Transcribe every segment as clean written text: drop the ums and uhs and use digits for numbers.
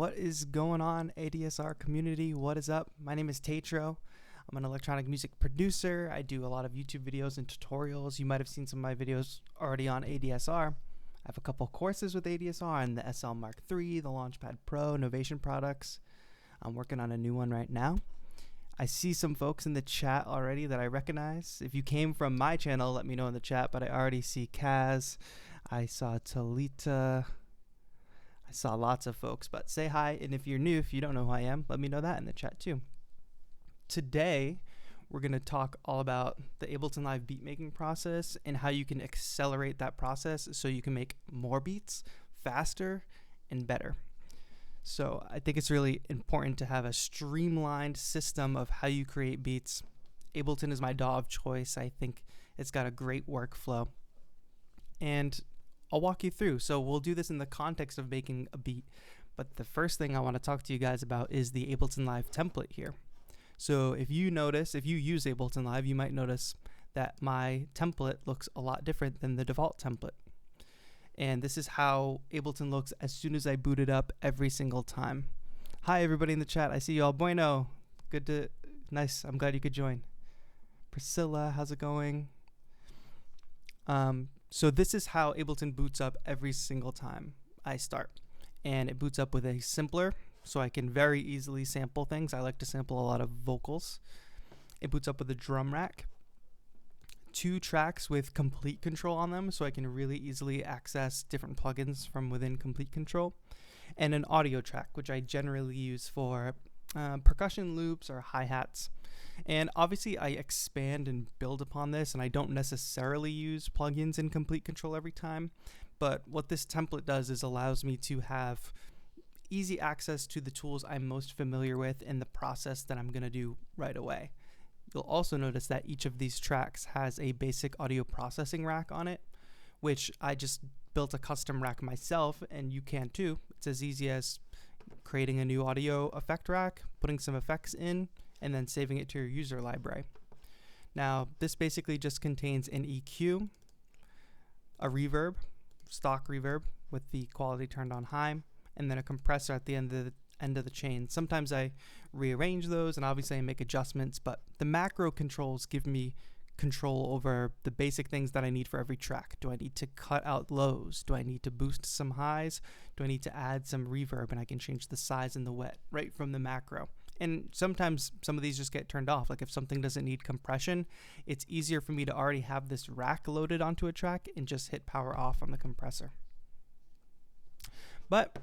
What is going on, ADSR community? What is up? My name is Taetro. I'm an electronic music producer. I do a lot of YouTube videos and tutorials. You might have seen some of my videos already on ADSR. I have a couple courses with ADSR on the SL Mark III, the Launchpad Pro, Novation products. I'm working on a new one right now. I see some folks in the chat already that I recognize. If you came from my channel, let me know in the chat, but I already see Kaz. I saw Talita. I saw lots of folks, but say hi. And if you're new, if you don't know who I am, let me know that in the chat too. Today, we're going to talk all about the Ableton Live beat making process and how you can accelerate that process so you can make more beats faster and better. So I think it's really important to have a streamlined system of how you create beats. Ableton is my DAW of choice. I think it's got a great workflow. And I'll walk you through. So we'll do this in the context of making a beat. But the first thing I want to talk to you guys about is the Ableton Live template here. So if you use Ableton Live, you might notice that my template looks a lot different than the default template. And this is how Ableton looks as soon as I boot it up every single time. Hi everybody in the chat. I see you all. Bueno. Nice. I'm glad you could join. Priscilla, how's it going? So this is how Ableton boots up every single time I start. And it boots up with a simpler, so I can very easily sample things. I like to sample a lot of vocals. It boots up with a drum rack. 2 tracks with complete control on them, so I can really easily access different plugins from within complete control. And an audio track, which I generally use for percussion loops or hi-hats. And obviously I expand and build upon this, and I don't necessarily use plugins in complete control every time. But what this template does is allows me to have easy access to the tools I'm most familiar with in the process that I'm going to do right away. You'll also notice that each of these tracks has a basic audio processing rack on it, which I just built a custom rack myself, and you can too. It's as easy as creating a new audio effect rack, putting some effects in, and then saving it to your user library. Now, this basically just contains an EQ, a reverb, stock reverb with the quality turned on high, and then a compressor at the end of the chain. Sometimes I rearrange those, and obviously I make adjustments, but the macro controls give me control over the basic things that I need for every track. Do I need to cut out lows? Do I need to boost some highs? Do I need to add some reverb? And I can change the size and the wet right from the macro. And sometimes some of these just get turned off. Like if something doesn't need compression, it's easier for me to already have this rack loaded onto a track and just hit power off on the compressor. But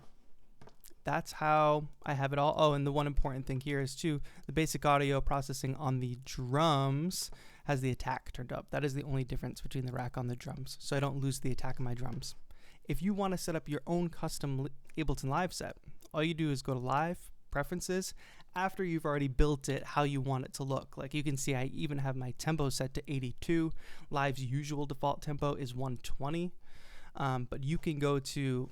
that's how I have it all. Oh, and the one important thing here is too, the basic audio processing on the drums has the attack turned up. That is the only difference between the rack on the drums, so I don't lose the attack in my drums. If you want to set up your own custom Ableton Live set, all you do is go to Live, Preferences, after you've already built it how you want it to look. Like you can see I even have my tempo set to 82. Live's usual default tempo is 120, but you can go to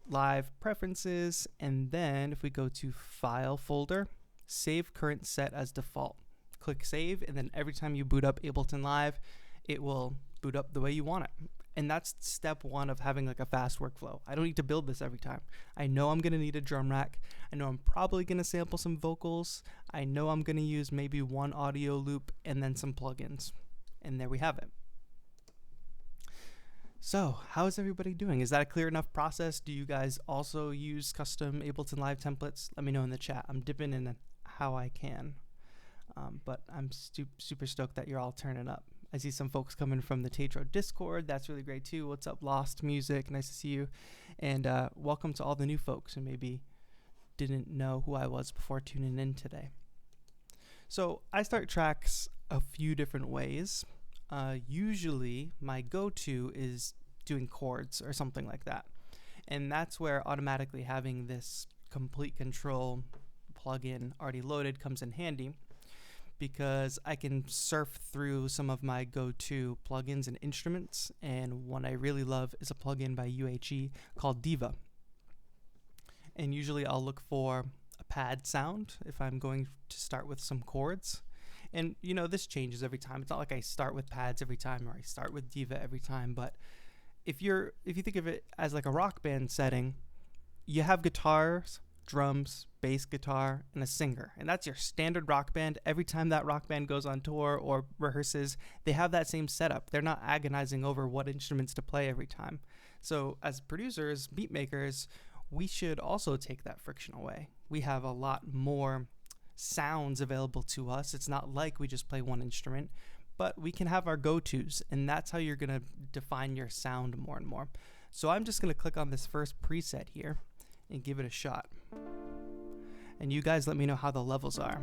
Live, Preferences, and then if we go to File folder, Save Current Set as Default. Click Save, and then every time you boot up Ableton Live, it will boot up the way you want it. And that's step 1 of having like a fast workflow. I don't need to build this every time. I know I'm going to need a drum rack. I know I'm probably going to sample some vocals. I know I'm going to use maybe one audio loop and then some plugins. And there we have it. So, how is everybody doing? Is that a clear enough process? Do you guys also use custom Ableton Live templates? Let me know in the chat. I'm dipping in how I can. But I'm super stoked that you're all turning up. I see some folks coming from the Taetro Discord. That's really great too. What's up, Lost Music? Nice to see you. And welcome to all the new folks who maybe didn't know who I was before tuning in today. So I start tracks a few different ways. Usually my go-to is doing chords or something like that. And that's where automatically having this complete control plugin already loaded comes in handy, because I can surf through some of my go-to plugins and instruments, and one I really love is a plugin by UHE called Diva. And usually I'll look for a pad sound if I'm going to start with some chords. And you know, this changes every time. It's not like I start with pads every time or I start with Diva every time, but if you think of it as like a rock band setting, you have guitars, drums, bass guitar, and a singer. And that's your standard rock band. Every time that rock band goes on tour or rehearses, they have that same setup. They're not agonizing over what instruments to play every time. So as producers, beat makers, we should also take that friction away. We have a lot more sounds available to us. It's not like we just play one instrument, but we can have our go-tos, and that's how you're going to define your sound more and more. So I'm just going to click on this first preset here and give it a shot. And you guys let me know how the levels are.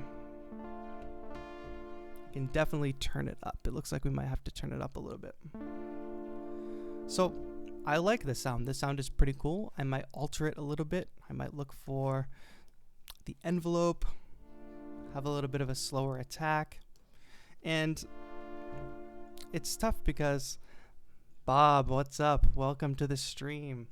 I can definitely turn it up. It looks like we might have to turn it up a little bit. So I like this sound. This sound is pretty cool. I might alter it a little bit. I might look for the envelope, have a little bit of a slower attack. And it's tough because, Bob, what's up? Welcome to the stream.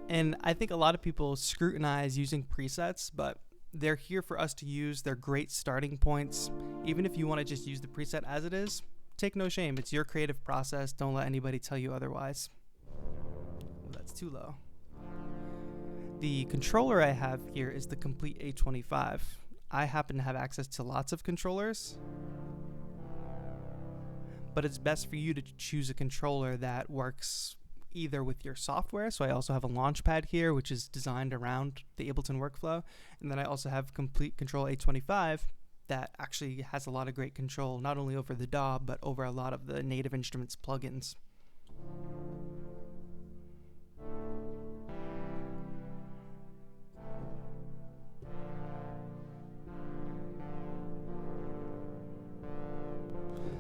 And I think a lot of people scrutinize using presets, but they're here for us to use. They're great starting points. Even if you want to just use the preset as it is, take no shame. It's your creative process. Don't let anybody tell you otherwise. Oh, that's too low. The controller I have here is the Complete A25. I happen to have access to lots of controllers, but it's best for you to choose a controller that works either with your software. So I also have a Launchpad here, which is designed around the Ableton workflow. And then I also have Complete Control A25 that actually has a lot of great control, not only over the DAW, but over a lot of the native instruments plugins.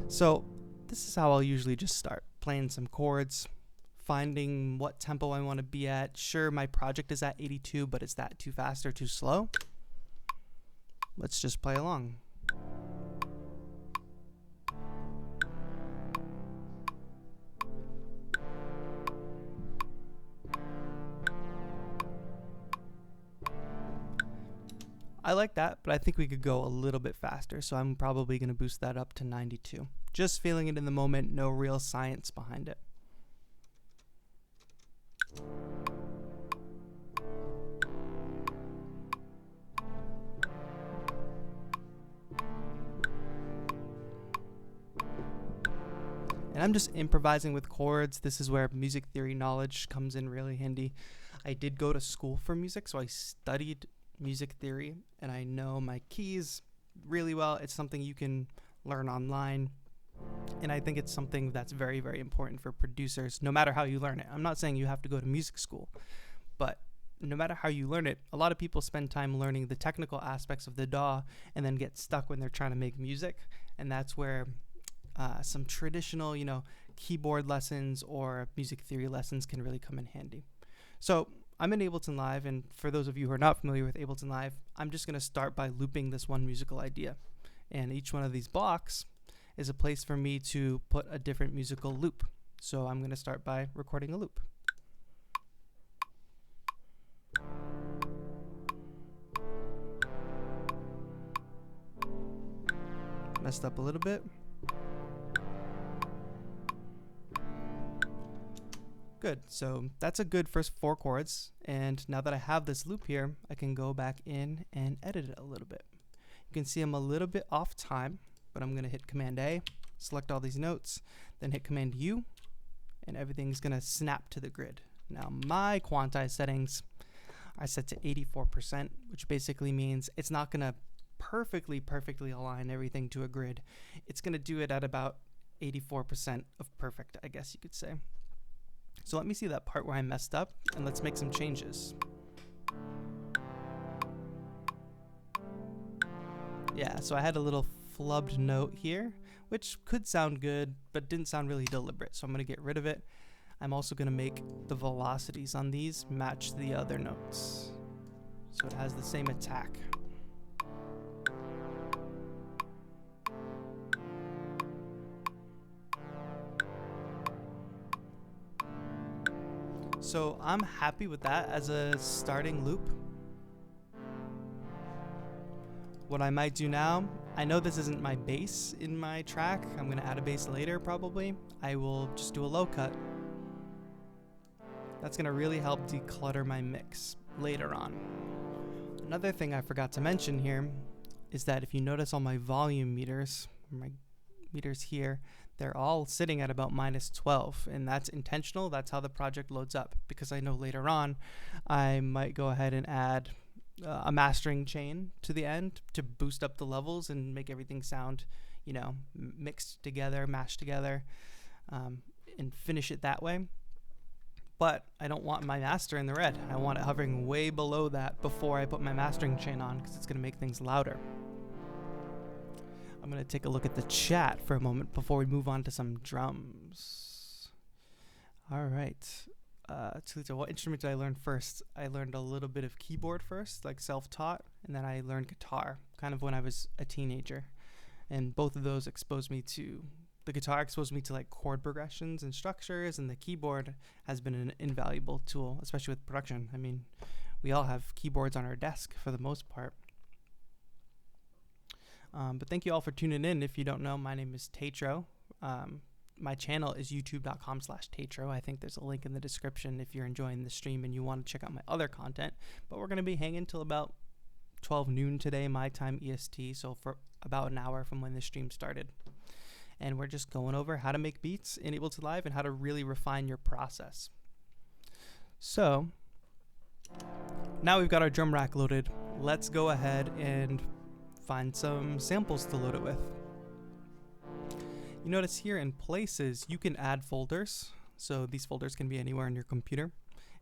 So this is how I'll usually just start, playing some chords, finding what tempo I want to be at. Sure, my project is at 82, but is that too fast or too slow? Let's just play along. I like that, but I think we could go a little bit faster, so I'm probably going to boost that up to 92. Just feeling it in the moment, no real science behind it. And I'm just improvising with chords. This is where music theory knowledge comes in really handy. I did go to school for music, so I studied music theory, and I know my keys really well. It's something you can learn online, and I think it's something that's very, very important for producers, no matter how you learn it. I'm not saying you have to go to music school, but no matter how you learn it, a lot of people spend time learning the technical aspects of the DAW and then get stuck when they're trying to make music, and that's where some traditional, keyboard lessons or music theory lessons can really come in handy. So I'm in Ableton Live, and for those of you who are not familiar with Ableton Live, I'm just going to start by looping this one musical idea. And each one of these blocks is a place for me to put a different musical loop. So I'm going to start by recording a loop. Messed up a little bit. Good, so that's a good first 4 chords, and now that I have this loop here, I can go back in and edit it a little bit. You can see I'm a little bit off time, but I'm going to hit Command A, select all these notes, then hit Command U, and everything's going to snap to the grid. Now my quantize settings are set to 84%, which basically means it's not going to perfectly align everything to a grid. It's going to do it at about 84% of perfect, I guess you could say. So let me see that part where I messed up, and let's make some changes. Yeah, so I had a little flubbed note here, which could sound good, but didn't sound really deliberate, so I'm going to get rid of it. I'm also going to make the velocities on these match the other notes, so it has the same attack. So I'm happy with that as a starting loop. What I might do now, I know this isn't my bass in my track. I'm going to add a bass later probably. I will just do a low cut. That's going to really help declutter my mix. later on. Another thing I forgot to mention here is that if you notice all my volume meters, my meters here, they're all sitting at about -12, and that's intentional. That's how the project loads up, because I know later on I might go ahead and add a mastering chain to the end to boost up the levels and make everything sound, you know, mixed together, mashed together, and finish it that way. But I don't want my master in the red. I want it hovering way below that before I put my mastering chain on, because it's going to make things louder. I'm going to take a look at the chat for a moment before we move on to some drums. All right. Taetro, what instrument did I learn first? I learned a little bit of keyboard first, like self-taught, and then I learned guitar kind of when I was a teenager. And both of those exposed me to, the guitar exposed me to like chord progressions and structures, and the keyboard has been an invaluable tool, especially with production. I mean, we all have keyboards on our desk for the most part. But thank you all for tuning in. If you don't know, my name is Taetro. My channel is youtube.com/Taetro. I think there's a link in the description if you're enjoying the stream and you want to check out my other content. But we're going to be hanging till about 12 noon today, my time EST, so for about an hour from when the stream started. And we're just going over how to make beats in Ableton Live and how to really refine your process. So now we've got our drum rack loaded. Let's go ahead and find some samples to load it with. You notice here in places you can add folders, so these folders can be anywhere on your computer,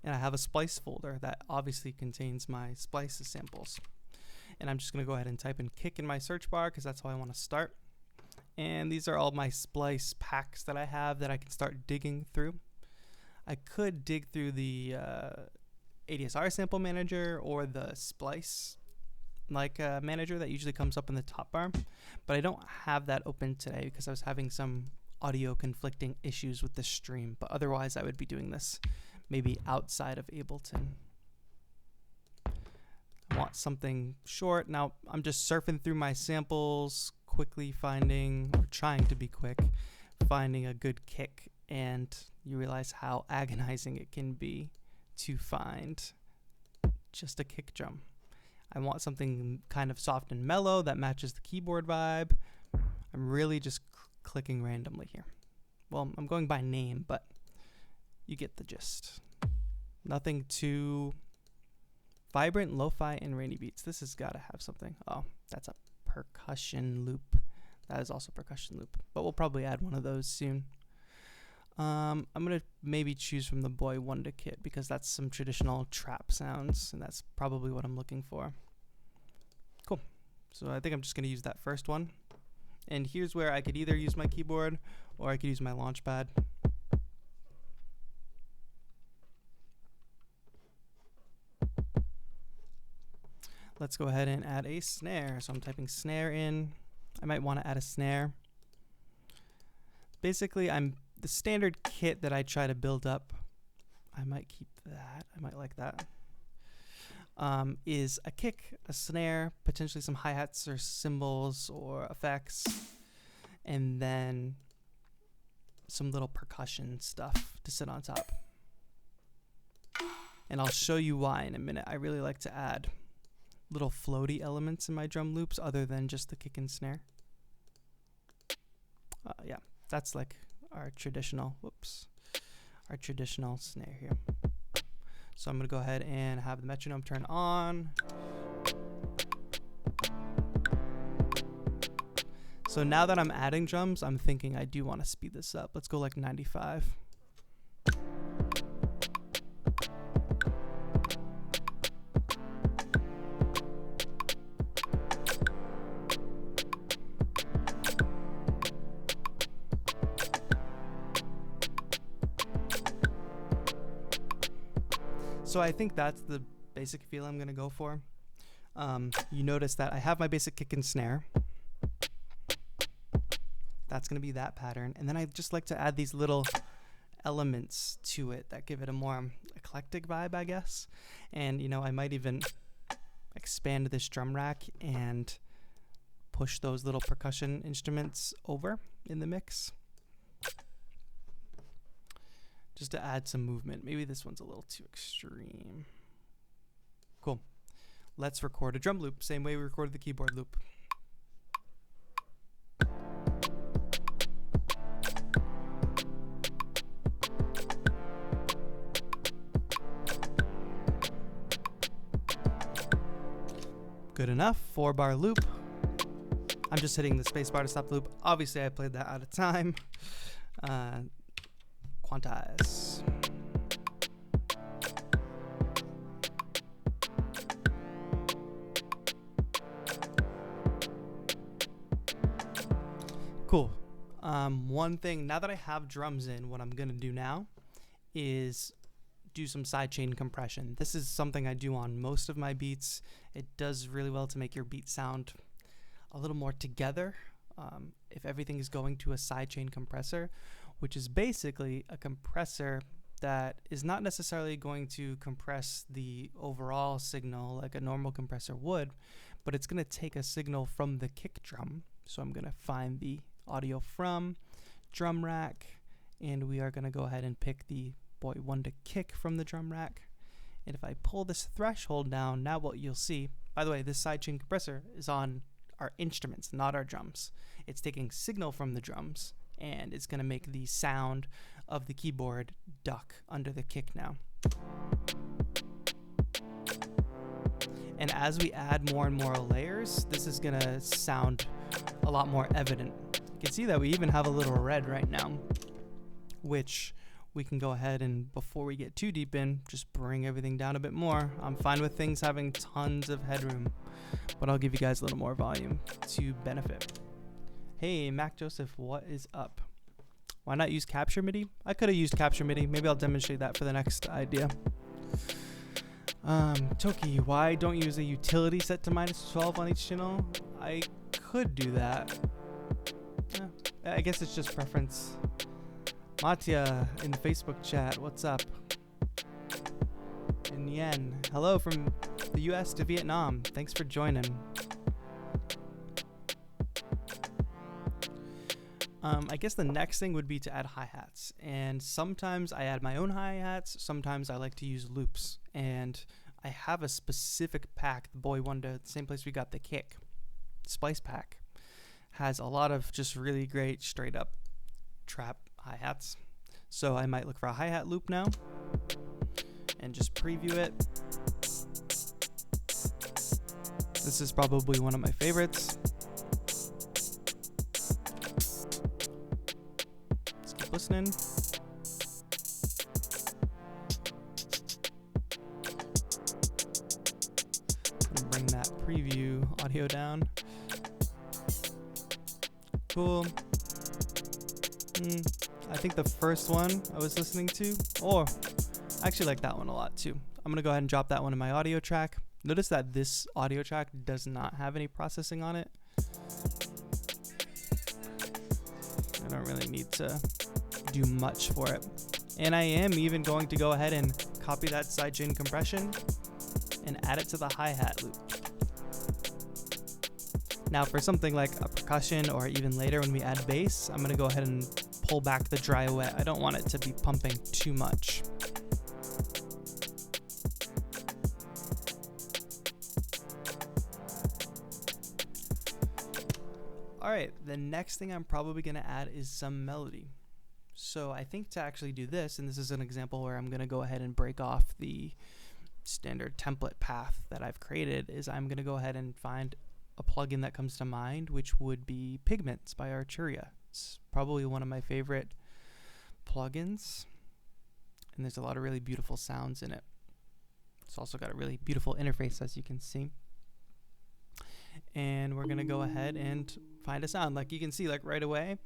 and I have a splice folder that obviously contains my splices samples. And I'm just going to go ahead and type in kick in my search bar because that's how I want to start. And these are all my splice packs that I have that I can start digging through. I could dig through the ADSR sample manager or the splice manager that usually comes up in the top bar, but I don't have that open today because I was having some audio conflicting issues with the stream. But otherwise I would be doing this maybe outside of Ableton. I want something short. Now I'm just surfing through my samples, quickly finding, or trying to be quick, finding a good kick, and you realize how agonizing it can be to find just a kick drum. I want something kind of soft and mellow that matches the keyboard vibe. I'm really just clicking randomly here. Well, I'm going by name, but you get the gist. Nothing too vibrant, lo-fi, and rainy beats. This has got to have something. Oh, that's a percussion loop. That is also percussion loop, but we'll probably add one of those soon. I'm going to maybe choose from the Boy Wonder kit because that's some traditional trap sounds, and that's probably what I'm looking for. Cool. So I think I'm just going to use that first one. And here's where I could either use my keyboard or I could use my launchpad. Let's go ahead and add a snare. So I'm typing snare in. I might want to add a snare. Basically, the standard kit that I try to build up, I might keep that. I might like that. Is a kick, a snare, potentially some hi-hats or cymbals or effects, and then some little percussion stuff to sit on top. And I'll show you why in a minute. I really like to add little floaty elements in my drum loops other than just the kick and snare. Yeah, that's like our traditional, our traditional snare here. So I'm going to go ahead and have the metronome turn on. So now that I'm adding drums, I'm thinking I do want to speed this up. Let's go like 95. So I think that's the basic feel I'm going to go for. You notice that I have my basic kick and snare. That's going to be that pattern. And then I just like to add these little elements to it that give it a more eclectic vibe, I guess. And, you know, I might even expand this drum rack and push those little percussion instruments over in the mix, just to add some movement. Maybe this one's a little too extreme. Cool. Let's record a drum loop, same way we recorded the keyboard loop. Good enough, 4-bar loop. I'm just hitting the space bar to stop the loop. Obviously, I played that out of time. Quantize. Cool. One thing, now that I have drums in, what I'm going to do now is do some sidechain compression. This is something I do on most of my beats. It does really well to make your beat sound a little more together. If everything is going to a sidechain compressor, which is basically a compressor that is not necessarily going to compress the overall signal like a normal compressor would, but it's going to take a signal from the kick drum. So I'm going to find the audio from drum rack, and we are going to go ahead and pick the boy one to kick from the drum rack. And if I pull this threshold down, now what you'll see, by the way, this sidechain compressor is on our instruments, not our drums. It's taking signal from the drums, and it's going to make the sound of the keyboard duck under the kick now. And as we add more and more layers, this is going to sound a lot more evident. You can see that we even have a little red right now, which we can go ahead and, before we get too deep in, just bring everything down a bit more. I'm fine with things having tons of headroom, but I'll give you guys a little more volume to benefit. Hey, Mac Joseph, what is up? Why not use Capture MIDI? I could have used Capture MIDI. Maybe I'll demonstrate that for the next idea. Toki, why don't you use a utility set to -12 on each channel? I could do that. I guess it's just preference. Matya in the Facebook chat, what's up? And Yen, hello from the US to Vietnam. Thanks for joining. I guess the next thing would be to add hi-hats. And sometimes I add my own hi-hats. Sometimes I like to use loops. And I have a specific pack, the Boy Wonder, the same place we got the kick. Splice pack has a lot of just really great straight up trap hi-hats. So I might look for a hi-hat loop now and just preview it. This is probably one of my favorites. Let's keep listening. And bring that preview audio down. Cool. I think the first one I was listening to, I actually like that one a lot too. I'm going to go ahead and drop that one in my audio track. Notice that this audio track does not have any processing on it. I don't really need to do much for it. And I am even going to go ahead and copy that sidechain compression and add it to the hi-hat loop. Now for something like a percussion, or even later when we add bass, I'm going to go ahead and pull back the dry wet. I don't want it to be pumping too much. Alright, the next thing I'm probably going to add is some melody. So I think to actually do this, and this is an example where I'm going to go ahead and break off the standard template path that I've created, is I'm going to go ahead and find a plugin that comes to mind, which would be Pigments by Arturia. It's probably one of my favorite plugins, and there's a lot of really beautiful sounds in it. It's also got a really beautiful interface, as you can see. And we're gonna go ahead and find a sound. Like you can see, like right away,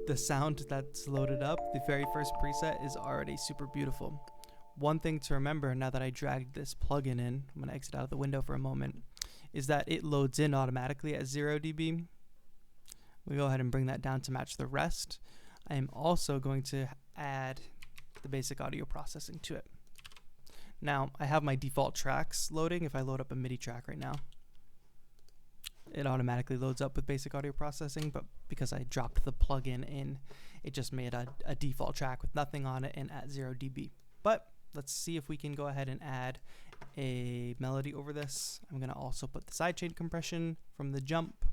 the sound that's loaded up, the very first preset, is already super beautiful. One thing to remember, now that I dragged this plugin in, I'm going to exit out of the window for a moment, is that it loads in automatically at 0 dB. We go ahead and bring that down to match the rest. I am also going to add the basic audio processing to it. Now, I have my default tracks loading. If I load up a MIDI track right now, it automatically loads up with basic audio processing, but because I dropped the plugin in, it just made a default track with nothing on it and at 0 dB. But let's see if we can go ahead and add a melody over this. I'm going to also put the sidechain compression from the jump,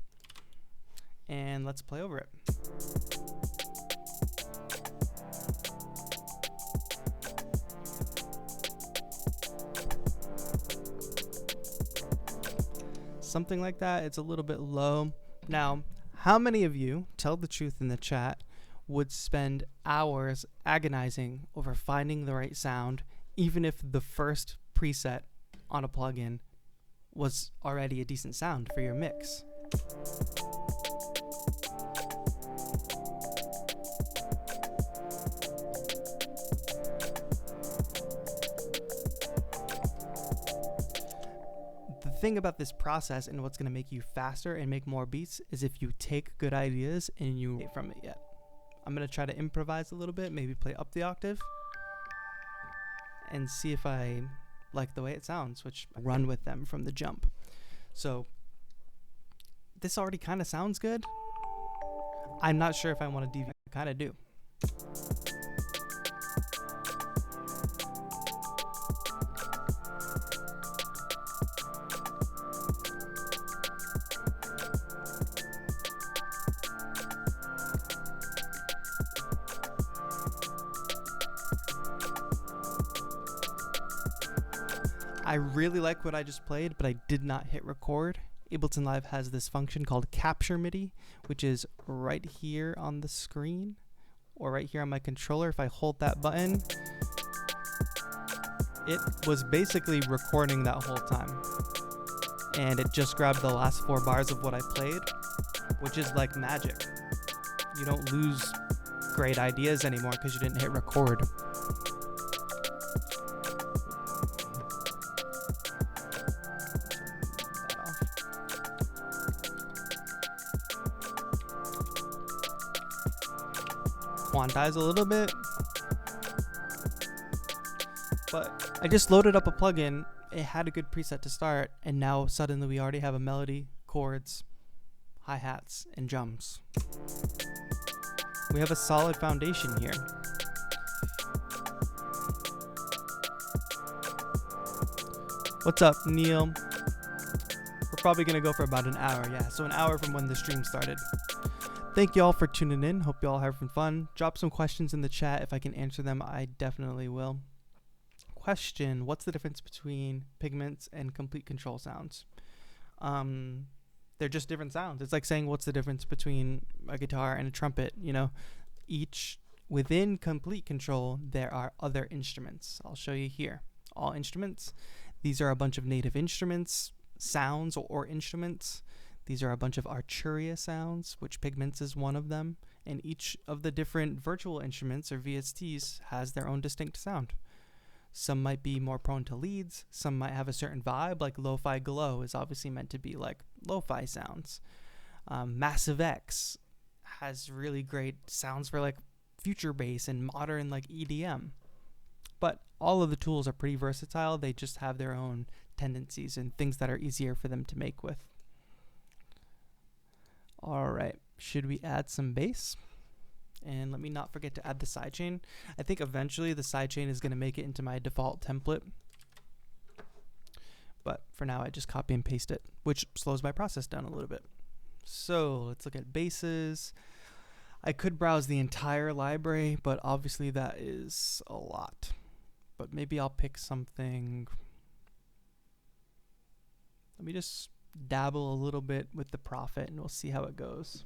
and let's play over it. Something like that. It's a little bit low. Now, how many of you, tell the truth in the chat, would spend hours agonizing over finding the right sound, even if the first preset on a plugin was already a decent sound for your mix? The thing about this process and what's going to make you faster and make more beats is if you take good ideas and you get from it yet. I'm going to try to improvise a little bit, maybe play up the octave and see if I like the way it sounds, which I run with them from the jump. So this already kind of sounds good. I'm not sure if I want to deviate. I kind of do. I really like what I just played, but I did not hit record. Ableton Live has this function called Capture MIDI, which is right here on the screen or right here on my controller. If I hold that button, it was basically recording that whole time. And it just grabbed the last 4 bars of what I played, which is like magic. You don't lose great ideas anymore because you didn't hit record. Quantize a little bit, but I just loaded up a plugin. It had a good preset to start, and now suddenly we already have a melody, chords, hi-hats, and drums. We have a solid foundation here. What's up, Neil? We're probably gonna go for about an hour, yeah, so an hour from when the stream started. Thank you all for tuning in. Hope you all having fun. Drop some questions in the chat. If I can answer them, I definitely will. Question: what's the difference between pigments and complete control sounds? They're just different sounds. It's like saying what's the difference between a guitar and a trumpet. You know, each within complete control there are other instruments. I'll show you here. All instruments. These are a bunch of native instruments, sounds or instruments. These are a bunch of Arturia sounds, which pigments is one of them, and each of the different virtual instruments or VSTs has their own distinct sound. Some might be more prone to leads, some might have a certain vibe, like Lo-Fi Glow is obviously meant to be like lo-fi sounds. Massive X has really great sounds for like future bass and modern like EDM. But all of the tools are pretty versatile, they just have their own tendencies and things that are easier for them to make with. Alright, should we add some bass? And let me not forget to add the sidechain. I think eventually the sidechain is going to make it into my default template. But for now I just copy and paste it, which slows my process down a little bit. So let's look at basses. I could browse the entire library, but obviously that is a lot. But maybe I'll pick something. Let me just dabble a little bit with the Prophet and we'll see how it goes.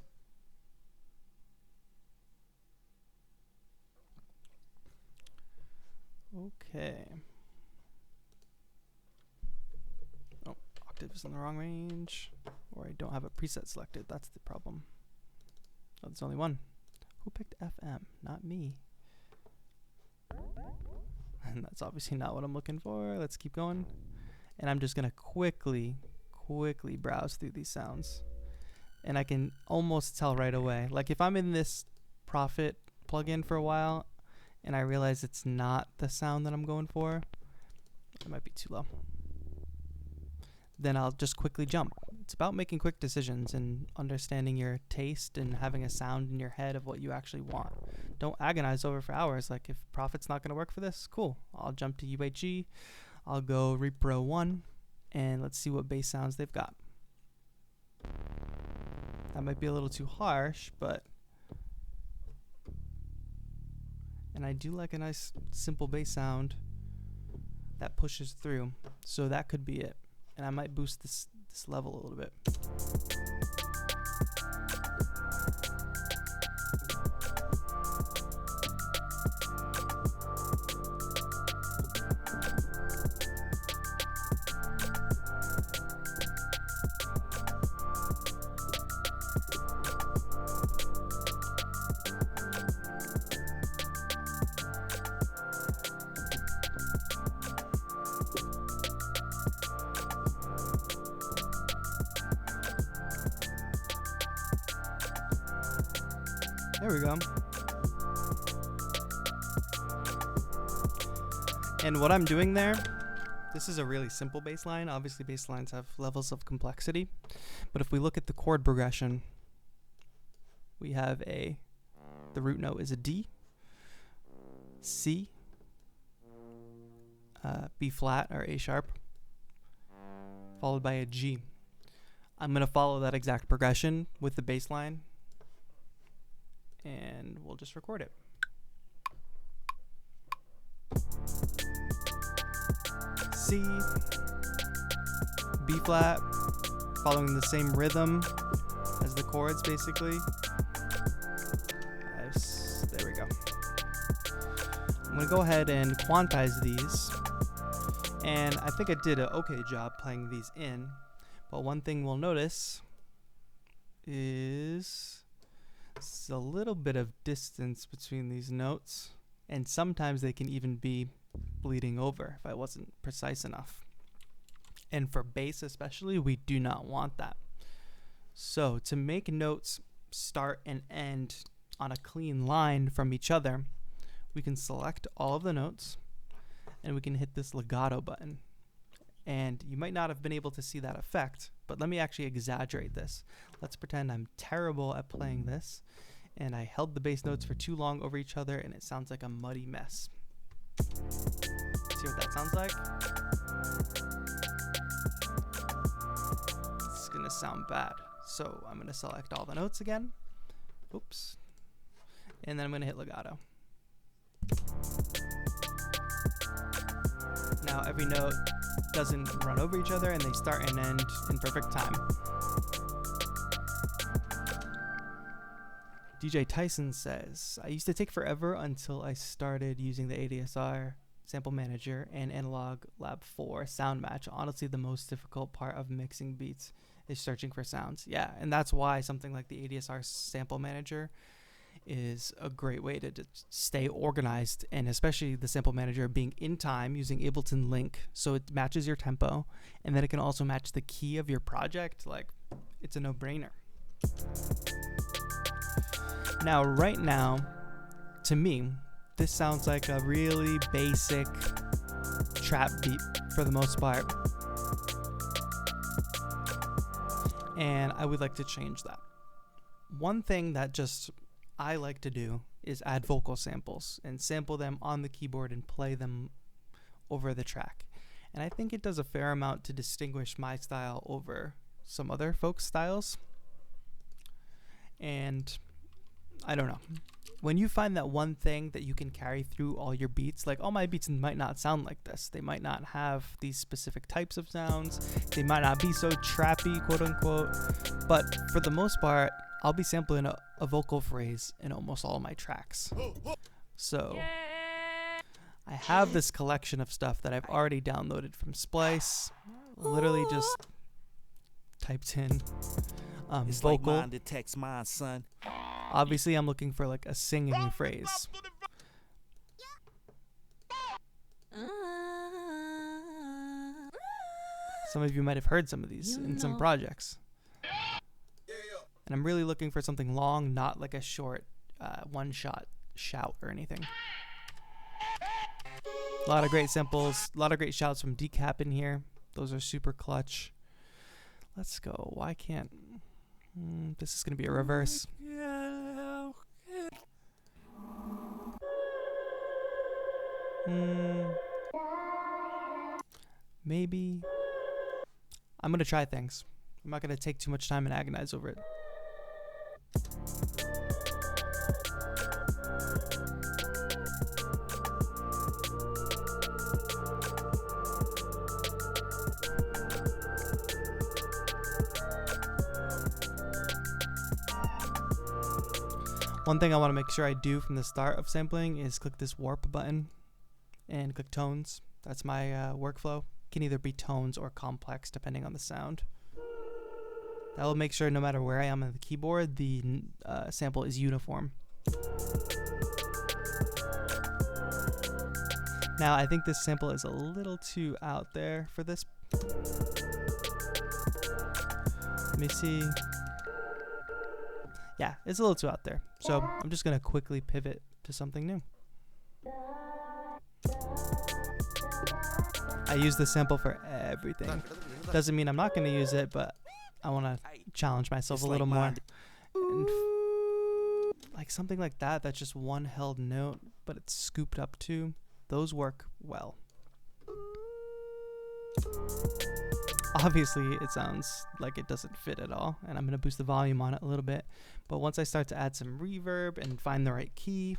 Okay. Oh, octave is in the wrong range, or I don't have a preset selected. That's the problem. Oh, there's only one. Who picked FM? Not me. And that's obviously not what I'm looking for. Let's keep going. And I'm just gonna quickly browse through these sounds, and I can almost tell right away. Like if I'm in this Prophet plugin for a while and I realize it's not the sound that I'm going for, it might be too low. then I'll just quickly jump. It's about making quick decisions and understanding your taste and having a sound in your head of what you actually want. Don't agonize over for hours. Like, if Prophet's not going to work for this, cool. I'll jump to UHG. I'll go Repro 1, and let's see what bass sounds they've got. That might be a little too harsh, but... And I do like a nice simple bass sound that pushes through. So that could be it. And I might boost this level a little bit. There we go. And what I'm doing there, this is a really simple bass line. Obviously bass lines have levels of complexity, but if we look at the chord progression, we have the root note is a D, C, B flat or A sharp, followed by a G. I'm going to follow that exact progression with the bass line, and we'll just record it. C, B flat, following the same rhythm as the chords basically. There we go. I'm going to go ahead and quantize these, and I think I did an okay job playing these in, but one thing we'll notice is a little bit of distance between these notes, and sometimes they can even be bleeding over if I wasn't precise enough. And for bass especially, we do not want that. So to make notes start and end on a clean line from each other, we can select all of the notes and we can hit this legato button. And you might not have been able to see that effect, but let me actually exaggerate this. Let's pretend I'm terrible at playing this, and I held the bass notes for too long over each other, and it sounds like a muddy mess. See what that sounds like? It's gonna sound bad. So I'm gonna select all the notes again. Oops. And then I'm gonna hit legato. Now every note doesn't run over each other, and they start and end in perfect time. DJ Tyson says, I used to take forever until I started using the ADSR sample manager and Analog Lab 4 sound match. Honestly, the most difficult part of mixing beats is searching for sounds. Yeah, and that's why something like the ADSR sample manager is a great way to stay organized, and especially the sample manager being in time using Ableton Link, so it matches your tempo, and then it can also match the key of your project. Like, it's a no-brainer. Now, right now, to me, this sounds like a really basic trap beat for the most part, and I would like to change that. One thing that just I like to do is add vocal samples and sample them on the keyboard and play them over the track. And I think it does a fair amount to distinguish my style over some other folks' styles. And I don't know. When you find that one thing that you can carry through all your beats, like all my beats might not sound like this. They might not have these specific types of sounds. They might not be so trappy, quote unquote. But for the most part, I'll be sampling a vocal phrase in almost all my tracks. So I have this collection of stuff that I've already downloaded from Splice. Literally just typed in it's vocal. like mine detects mine, son. Obviously, I'm looking for like a singing phrase. Some of you might have heard some of these in some projects. And I'm really looking for something long, not like a short one-shot shout or anything. A lot of great samples, a lot of great shouts from Decap in here. Those are super clutch. Let's go. Why can't... this is going to be a reverse. Maybe. I'm going to try things. I'm not going to take too much time and agonize over it. One thing I want to make sure I do from the start of sampling is click this warp button and click tones. That's my workflow. It can either be tones or complex depending on the sound. That will make sure no matter where I am on the keyboard, the sample is uniform. Now I think this sample is a little too out there for this. Let me see. Yeah, it's a little too out there. So I'm just gonna quickly pivot to something new. I use the sample for everything. Doesn't mean I'm not gonna use it, but I wanna challenge myself a little more. And like something like that, that's just one held note, but it's scooped up too. Those work well. Obviously, it sounds like it doesn't fit at all, and I'm going to boost the volume on it a little bit. But once I start to add some reverb and find the right key,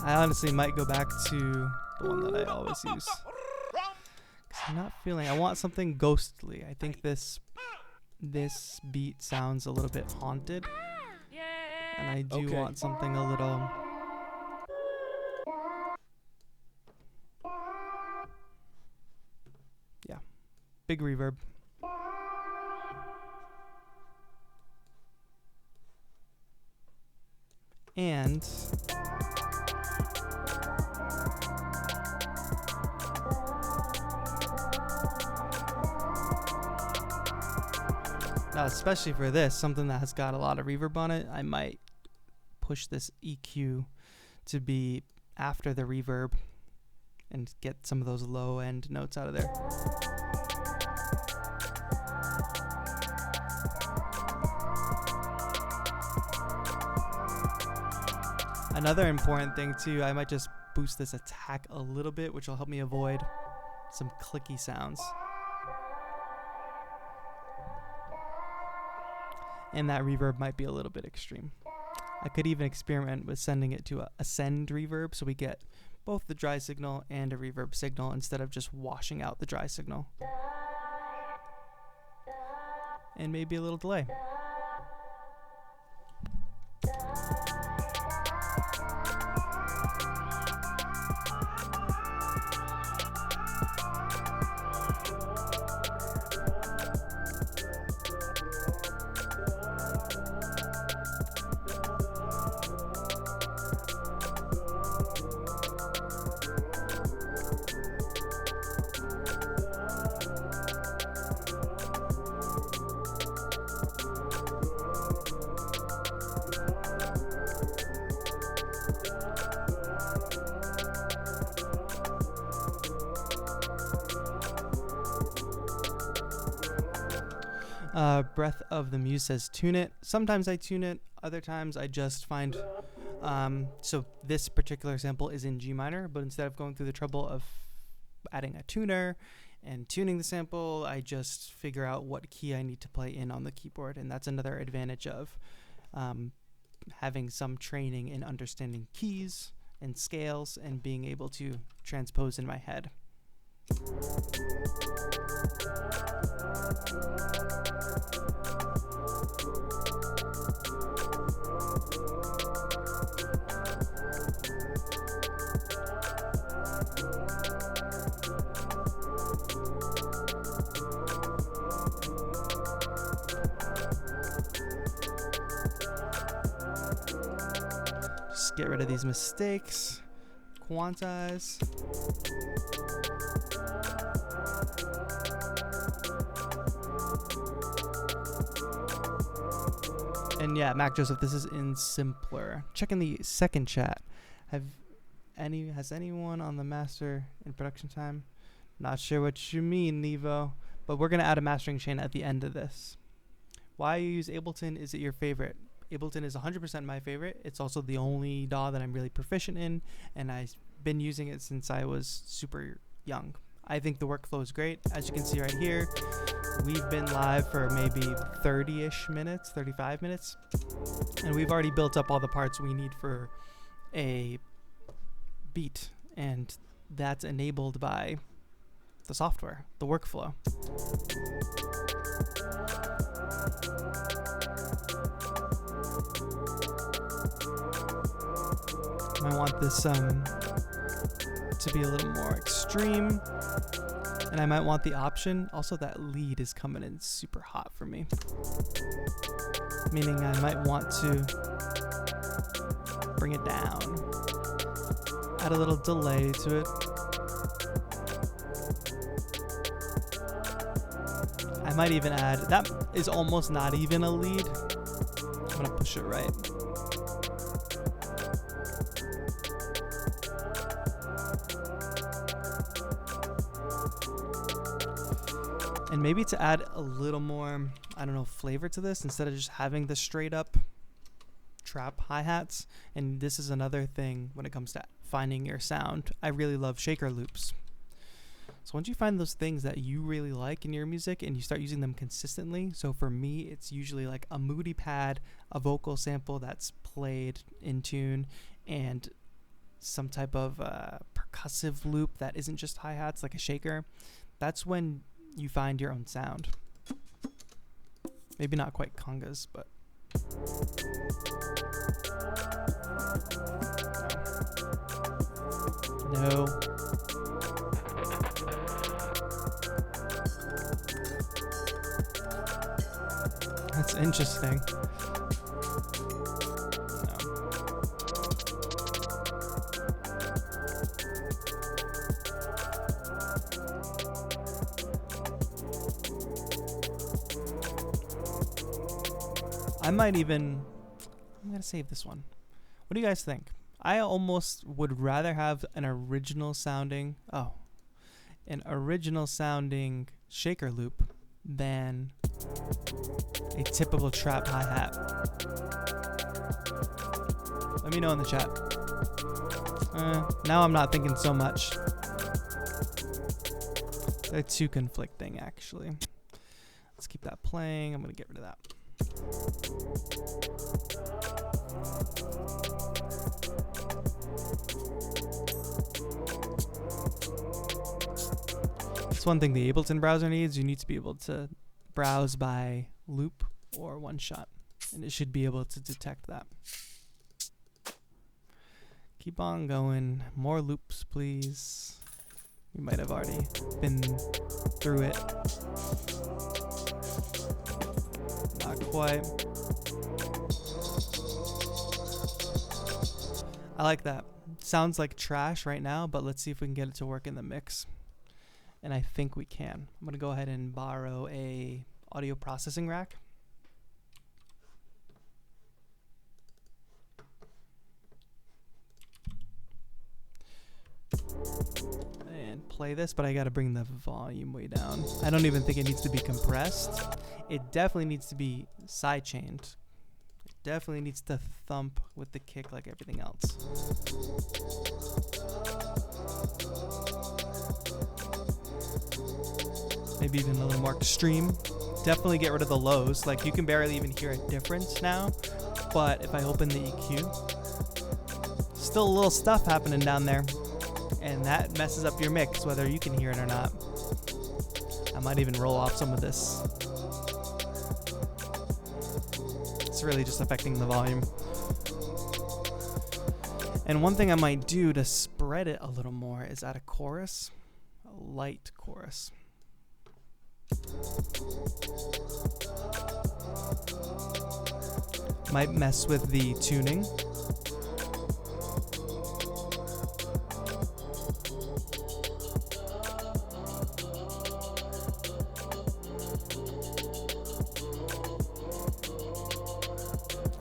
I honestly might go back to the one that I always use. I'm not feeling. I want something ghostly. I think this beat sounds a little bit haunted, and I do want something a little. Yeah, big reverb. And now, especially for this, something that has got a lot of reverb on it, I might push this EQ to be after the reverb and get some of those low end notes out of there. Another important thing too, I might just boost this attack a little bit, which will help me avoid some clicky sounds. And that reverb might be a little bit extreme. I could even experiment with sending it to a ascend reverb so we get both the dry signal and a reverb signal instead of just washing out the dry signal. And maybe a little delay. Breath of the Muse says tune it. Sometimes I tune it, other times I just find so this particular sample is in G minor, but instead of going through the trouble of adding a tuner and tuning the sample, I just figure out what key I need to play in on the keyboard, and that's another advantage of having some training in understanding keys and scales and being able to transpose in my head. Just get rid of these mistakes. Quantize. And yeah, Mac Joseph, this is in simpler. Checking the second chat. Has anyone on the master in production time? Not sure what you mean, Nevo, but we're gonna add a mastering chain at the end of this. Why you use Ableton? Is it your favorite? Ableton is 100% my favorite. It's also the only DAW that I'm really proficient in, and I've been using it since I was super young. I think the workflow is great. As you can see right here, we've been live for maybe 30-ish minutes, 35 minutes, and we've already built up all the parts we need for a beat, and that's enabled by the software, the workflow. I want this to be a little more extreme, and I might want the option. Also, that lead is coming in super hot for me, meaning I might want to bring it down, add a little delay to it. I might even add, that is almost not even a lead. I'm gonna push it right. And maybe to add a little more, I don't know, flavor to this, instead of just having the straight up trap hi-hats. And this is another thing when it comes to finding your sound. I really love shaker loops. So once you find those things that you really like in your music and you start using them consistently, so for me, it's usually like a moody pad, a vocal sample that's played in tune, and some type of percussive loop that isn't just hi-hats, like a shaker. That's when you find your own sound. Maybe not quite congas, but no. That's interesting. I might even, I'm gonna save this one. What do you guys think? I almost would rather have an original sounding shaker loop than a typical trap hi-hat. Let me know in the chat. Now I'm not thinking so much. They're too conflicting, actually. Let's keep that playing. I'm gonna get rid of that. That's one thing the Ableton browser needs. You need to be able to browse by loop or one shot, and it should be able to detect that. Keep on going. More loops, please. We might have already been through it. Not quite. I like that. Sounds like trash right now, but let's see if we can get it to work in the mix. And I think we can. I'm gonna go ahead and borrow a audio processing rack. And play this, but I gotta bring the volume way down. I don't even think it needs to be compressed. It definitely needs to be sidechained. It definitely needs to thump with the kick like everything else. Maybe even a little more extreme. Definitely get rid of the lows. Like, you can barely even hear a difference now. But if I open the EQ, still a little stuff happening down there. And that messes up your mix, whether you can hear it or not. I might even roll off some of this. It's really just affecting the volume. And one thing I might do to spread it a little more is add a chorus, a light chorus. Might mess with the tuning.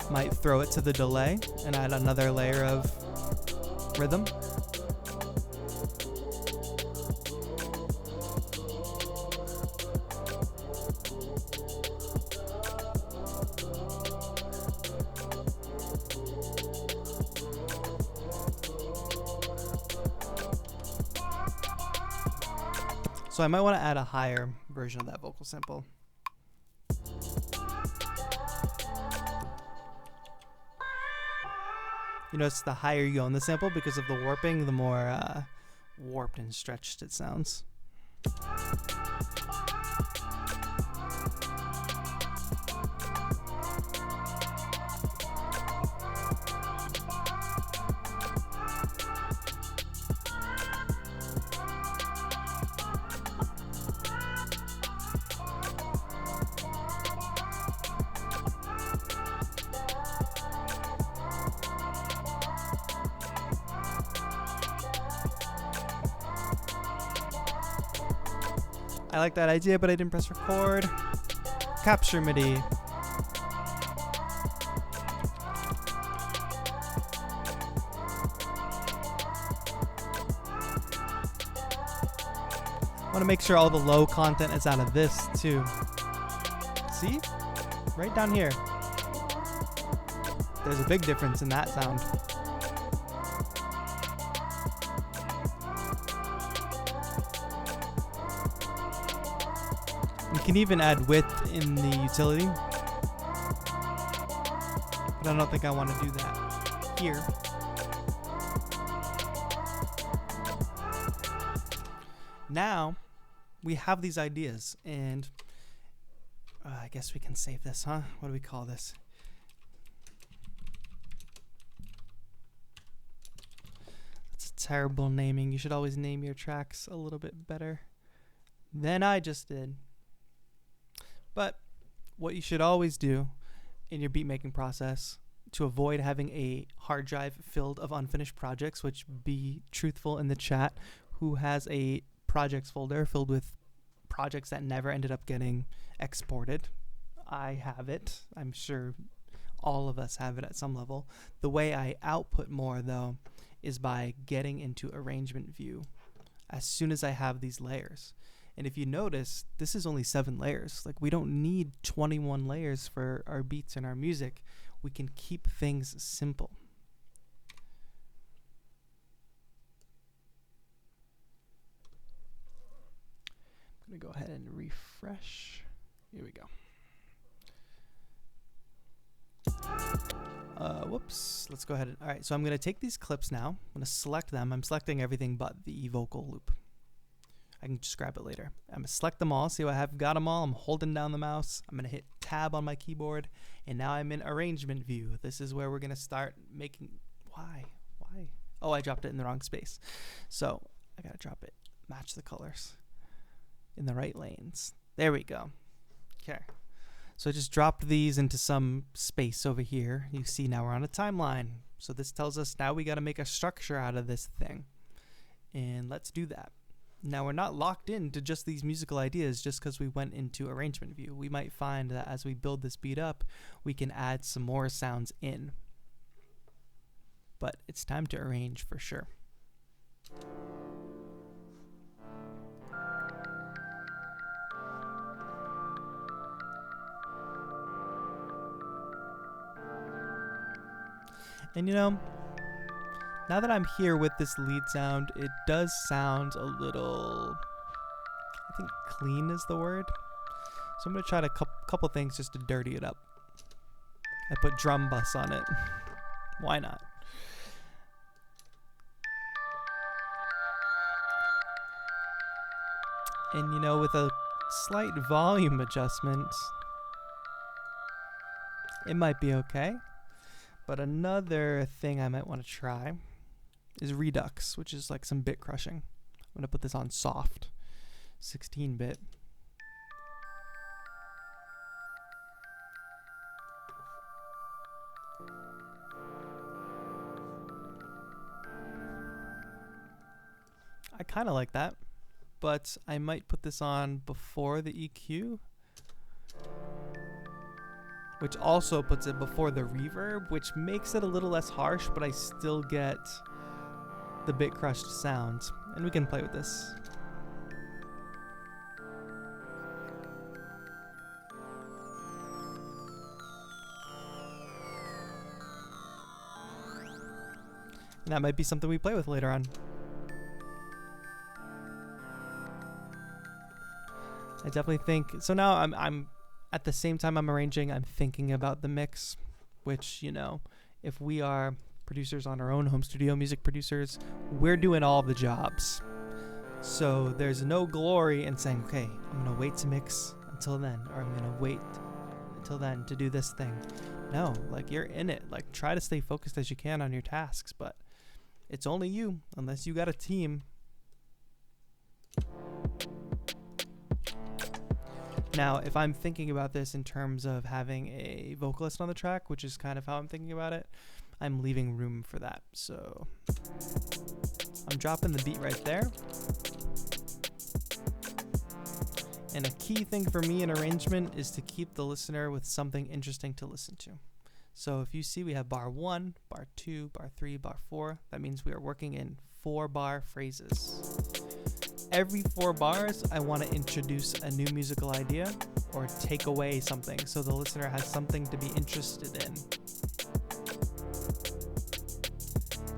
Might throw it to the delay and add another layer of rhythm. So I might want to add a higher version of that vocal sample. You notice the higher you go in the sample, because of the warping, the more warped and stretched it sounds. I like that idea, but I didn't press record. Capture MIDI. I want to make sure all the low content is out of this too. See? Right down here. There's a big difference in that sound. You can even add width in the utility, but I don't think I want to do that here. Now we have these ideas, and I guess we can save this, huh? What do we call this? That's a terrible naming. You should always name your tracks a little bit better than I just did. But what you should always do in your beat making process to avoid having a hard drive filled of unfinished projects, which, be truthful in the chat, who has a projects folder filled with projects that never ended up getting exported? I have it. I'm sure all of us have it at some level. The way I output more, though, is by getting into arrangement view as soon as I have these layers. And if you notice, this is only 7 layers. Like, we don't need 21 layers for our beats and our music. We can keep things simple. I'm going to go ahead and refresh. Here we go. Whoops. Let's go ahead and... All right, so I'm going to take these clips now. I'm going to select them. I'm selecting everything but the vocal loop. I can just grab it later. I'm going to select them all. See what I have got them all. I'm holding down the mouse. I'm going to hit tab on my keyboard. And now I'm in arrangement view. This is where we're going to start making... Why? Oh, I dropped it in the wrong space. So I got to drop it. Match the colors in the right lanes. There we go. Okay. So I just dropped these into some space over here. You see now we're on a timeline. So this tells us now we got to make a structure out of this thing. And let's do that. Now, we're not locked into just these musical ideas just because we went into arrangement view. We might find that as we build this beat up, we can add some more sounds in. But it's time to arrange for sure. And you know, now that I'm here with this lead sound, it does sound a little, I think clean is the word. So I'm going to try a couple things just to dirty it up. I put drum bus on it. Why not? And you know, with a slight volume adjustment, it might be okay. But another thing I might want to try is Redux, which is like some bit crushing. I'm going to put this on soft, 16-bit. I kind of like that, but I might put this on before the EQ. which also puts it before the reverb, which makes it a little less harsh, but I still get the bit crushed sound. And we can play with this. And that might be something we play with later on. I definitely think so. Now I'm at the same time I'm arranging, I'm thinking about the mix, which, you know, if we are producers on our own home studio, music producers, we're doing all the jobs. So there's no glory in saying, okay, I'm gonna wait to mix until then, or I'm gonna wait until then to do this thing. No, like, you're in it. Like, try to stay focused as you can on your tasks, but it's only you, unless you got a team. Now, if I'm thinking about this in terms of having a vocalist on the track, which is kind of how I'm thinking about it, I'm leaving room for that. So I'm dropping the beat right there. And a key thing for me in arrangement is to keep the listener with something interesting to listen to. So if you see we have bar 1, bar 2, bar 3, bar 4, that means we are working in 4-bar phrases. Every 4 bars, I want to introduce a new musical idea or take away something so the listener has something to be interested in.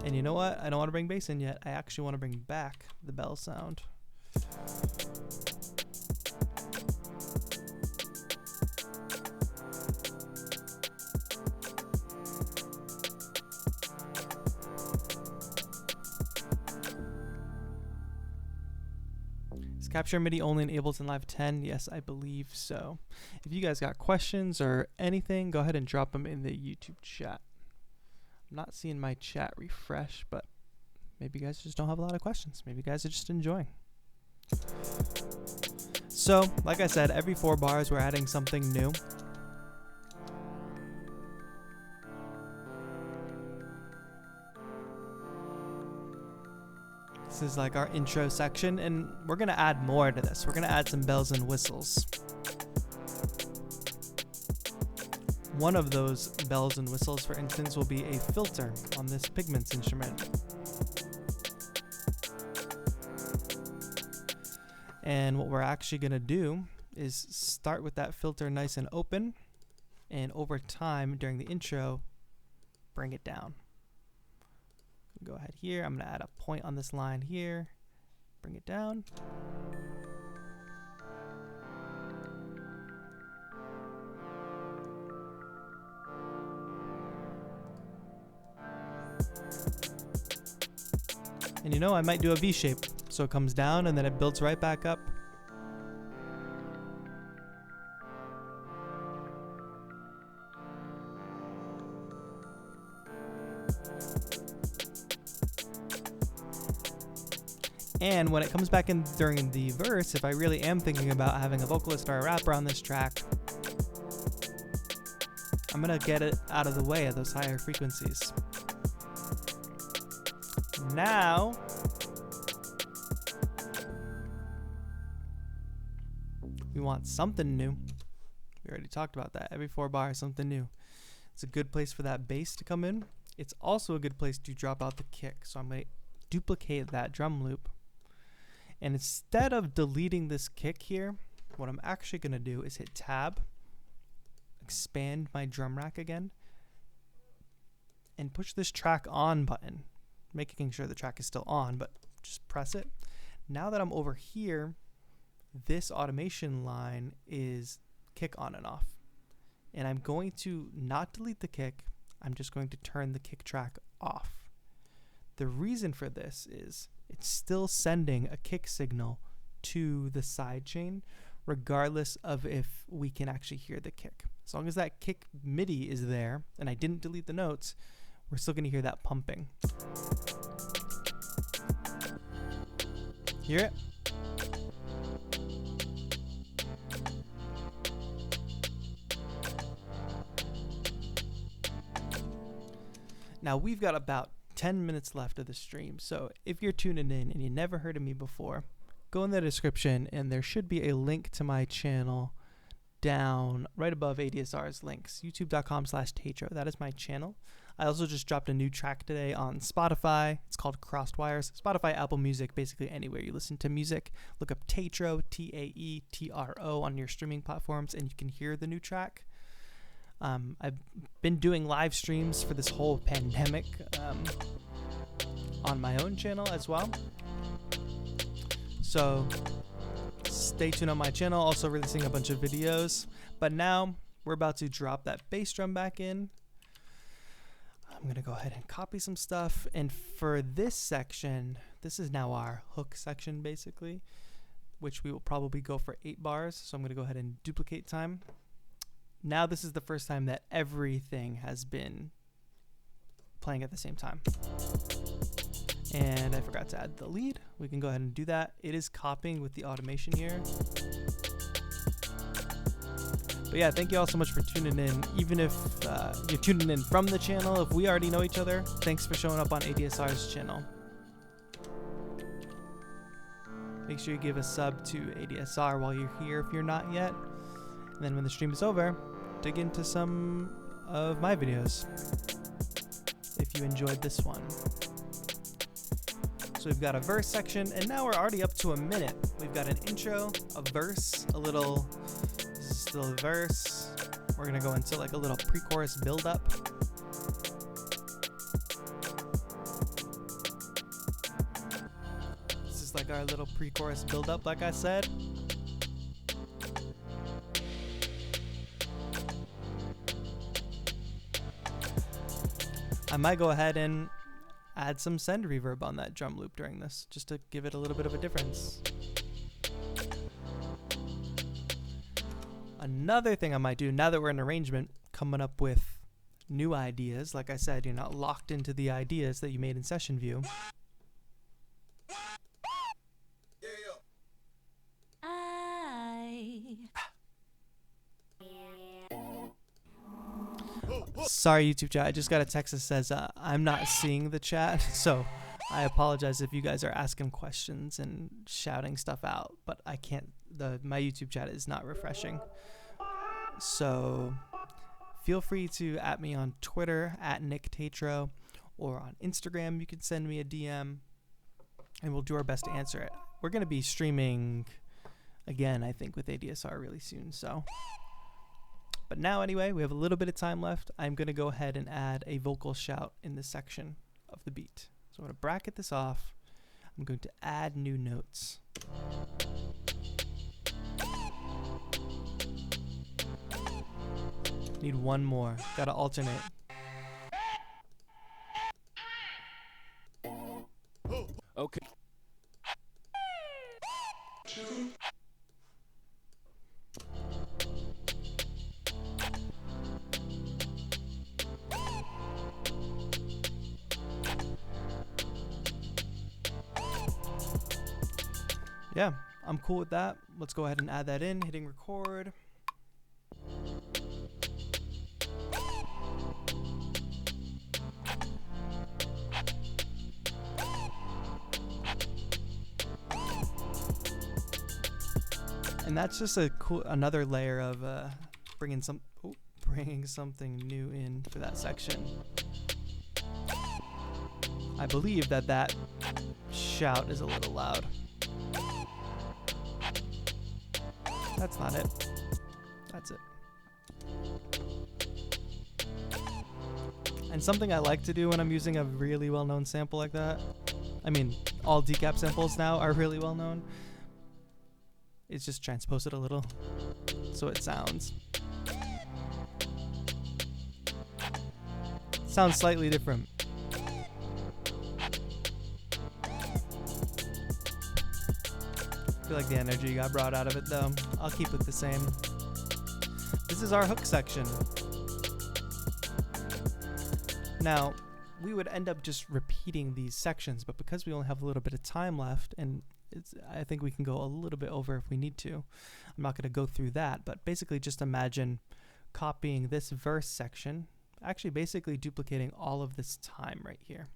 And you know what? I don't want to bring bass in yet. I actually want to bring back the bell sound. Capture MIDI only in Ableton Live 10? Yes, I believe so. If you guys got questions or anything, go ahead and drop them in the YouTube chat. I'm not seeing my chat refresh, but maybe you guys just don't have a lot of questions. Maybe you guys are just enjoying. So, like I said, every 4 bars we're adding something new. This is like our intro section, and we're gonna add more to this. We're gonna add some bells and whistles. One of those bells and whistles, for instance, will be a filter on this Pigments instrument. And what we're actually gonna do is start with that filter nice and open, and over time during the intro, bring it down. Go ahead here. I'm going to add a point on this line here. Bring it down. And you know, I might do a V shape. So it comes down and then it builds right back up. And when it comes back in during the verse, if I really am thinking about having a vocalist or a rapper on this track, I'm gonna get it out of the way of those higher frequencies. Now, we want something new. We already talked about that. Every 4 bars, something new. It's a good place for that bass to come in. It's also a good place to drop out the kick. So I'm gonna duplicate that drum loop. And instead of deleting this kick here, what I'm actually going to do is hit tab, expand my drum rack again, and push this track on button, making sure the track is still on, but just press it. Now that I'm over here, this automation line is kick on and off. And I'm going to not delete the kick, I'm just going to turn the kick track off. The reason for this is it's still sending a kick signal to the sidechain, regardless of if we can actually hear the kick. As long as that kick MIDI is there, and I didn't delete the notes, we're still going to hear that pumping. Hear it? Now we've got about 10 minutes left of the stream, so if you're tuning in and you never heard of me before, go in the description and there should be a link to my channel down right above ADSR's links, youtube.com/Taetro. That is my channel. I also just dropped a new track today on Spotify. It's called Crossed Wires. Spotify, Apple Music, basically anywhere you listen to music. Look up Taetro, Taetro on your streaming platforms, and you can hear the new track. I've been doing live streams for this whole pandemic on my own channel as well. So stay tuned on my channel, also releasing a bunch of videos. But now we're about to drop that bass drum back in. I'm going to go ahead and copy some stuff. And for this section, this is now our hook section basically, which we will probably go for 8 bars. So I'm going to go ahead and duplicate time. Now this is the first time that everything has been playing at the same time. And I forgot to add the lead. We can go ahead and do that. It is copying with the automation here. But yeah, thank you all so much for tuning in. Even if you're tuning in from the channel, if we already know each other, thanks for showing up on ADSR's channel. Make sure you give a sub to ADSR while you're here if you're not yet. And then when the stream is over, dig into some of my videos if you enjoyed this one. So we've got a verse section, and now we're already up to a minute. We've got an intro, a verse, this is still a verse. We're gonna go into like a little pre-chorus build-up. This is like our little pre-chorus build-up, like I said. I might go ahead and add some send reverb on that drum loop during this, just to give it a little bit of a difference. Another thing I might do, now that we're in arrangement, coming up with new ideas. Like I said, you're not locked into the ideas that you made in session view. Sorry, YouTube chat. I just got a text that says I'm not seeing the chat, so I apologize if you guys are asking questions and shouting stuff out, but I can't. My YouTube chat is not refreshing. So feel free to @ me on Twitter @NickTaetro, or on Instagram. You can send me a DM, and we'll do our best to answer it. We're going to be streaming again, I think, with ADSR really soon. So. But now anyway, we have a little bit of time left. I'm going to go ahead and add a vocal shout in this section of the beat. So I'm going to bracket this off. I'm going to add new notes. Need one more. Got to alternate. Okay. Yeah, I'm cool with that. Let's go ahead and add that in, hitting record. And that's just a cool, another layer of bringing something new in for that section. I believe that shout is a little loud. That's not it. That's it. And something I like to do when I'm using a really well-known sample like that, I mean, all decap samples now are really well-known, is just transpose it a little so it sounds slightly different. I feel like the energy got brought out of it though. I'll keep it the same. This is our hook section. Now, we would end up just repeating these sections, but because we only have a little bit of time left, and I think we can go a little bit over if we need to. I'm not going to go through that, but basically just imagine copying this verse section, actually basically duplicating all of this time right here.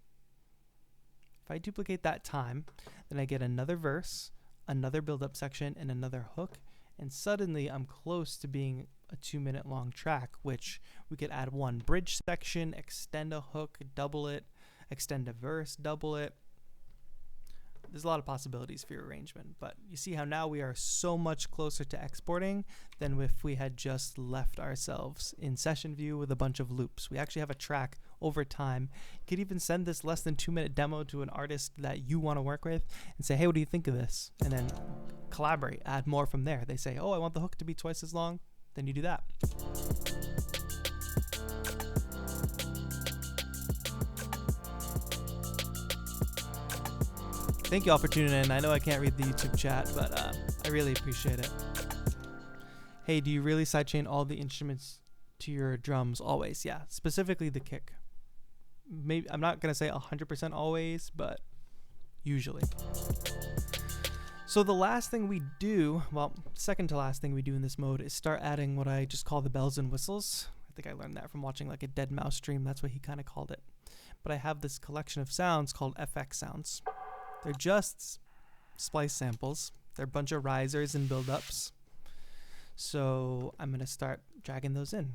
If I duplicate that time, then I get another verse, another build-up section, and another hook, And suddenly I'm close to being a 2-minute long track, which we could add one bridge section, extend a hook, double it, extend a verse, double it. There's a lot of possibilities for your arrangement, but you see how now we are so much closer to exporting than if we had just left ourselves in session view with a bunch of loops. We actually have a track over time. You could even send this less than 2-minute demo to an artist that you want to work with and say, hey, what do you think of this? And then collaborate, add more from there. They say, oh, I want the hook to be twice as long. Then you do that. Thank you all for tuning in. I know I can't read the YouTube chat, but I really appreciate it. Hey, do you really sidechain all the instruments to your drums always? Yeah, specifically the kick. Maybe I'm not gonna say 100% always, but usually. So the last thing we do, well, second to last thing we do in this mode is start adding what I just call the bells and whistles. I think I learned that from watching like a Dead Mouse stream. That's what he kind of called it. But I have this collection of sounds called FX sounds. They're just splice samples. They're a bunch of risers and build-ups. So I'm going to start dragging those in.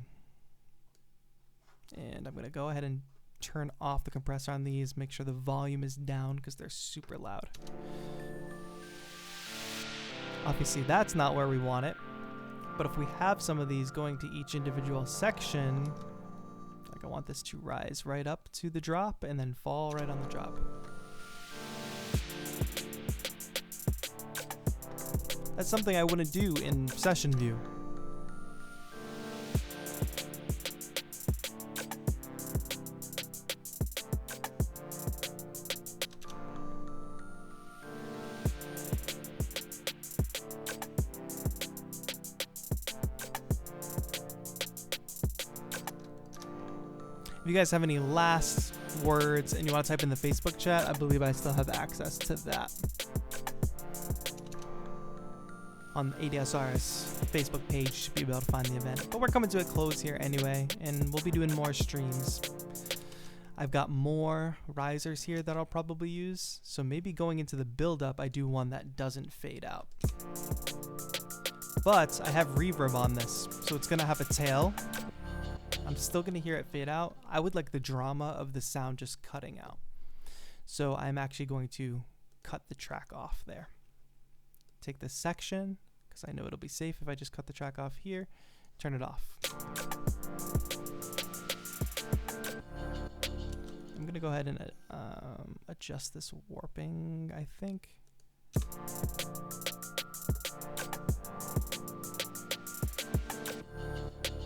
And I'm going to go ahead and turn off the compressor on these, make sure the volume is down because they're super loud. Obviously, that's not where we want it. But if we have some of these going to each individual section, like I want this to rise right up to the drop and then fall right on the drop. That's something I wouldn't do in session view. If you guys have any last words and you want to type in the Facebook chat, I believe I still have access to that on ADSR's Facebook page. You should be able to find the event. But we're coming to a close here anyway, and we'll be doing more streams. I've got more risers here that I'll probably use, so maybe going into the build-up, I do one that doesn't fade out. But I have reverb on this, so it's going to have a tail. I'm still going to hear it fade out. I would like the drama of the sound just cutting out. So I'm actually going to cut the track off there. Take this section, because I know it'll be safe if I just cut the track off here, turn it off. I'm going to go ahead and adjust this warping, I think.